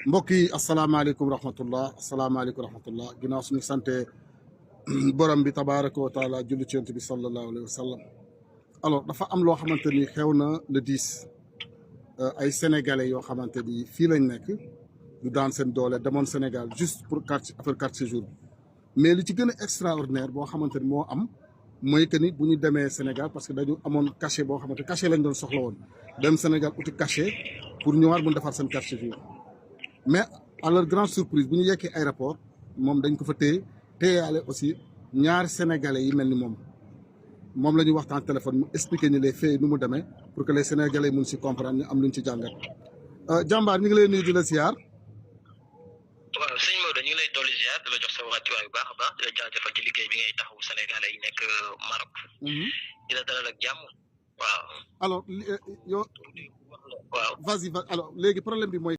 mbokk yi asalaamaaleykum rahmatullah ginnaaw suñu sante borom bi tabaaraka wa taala julli ci yonent bi sallallahu alayhi wa sallam alors dafa am loo xamante ni xew na le 10 ay sénégalais yoo xamante ni fii lañ nekk du daan seen doole demoon Sénégal juste pour carte séjour bi mais li ci gën a extraordinaire boo xamante ni moo am mooy que ni bu ñu demee Sénégal parce que dañu amoon cachet boo xamante cachet lañ doon soxla woon dem Sénégal uti cachet pour ñëwaat mun defar seen carte séjour mais à leur grande surprise bu ñu yekkee aéroport moom dañ ko fa téyeyaale aussi ñaari sénégalais yi mel ni moom la ñuy waxtaan téléphone mu expliqué ni les faits nu mu demee pour que les sénégalais mun si comprendre ñu am luñ ci jàngat. jàmbaar ñu ngi lay nuyu di la ziar. waaw sëñ Maodo ñu ngi lay dolli ziar di la jox sa wàccuwaay bu baax a baax di la jaajëfal ci liggéey bi ngay taxawu sénégalais yi nekk Maroc. di la dalal ak jàmm waaw. alors yow. waaw vas-y alors léegi problème bi mooy.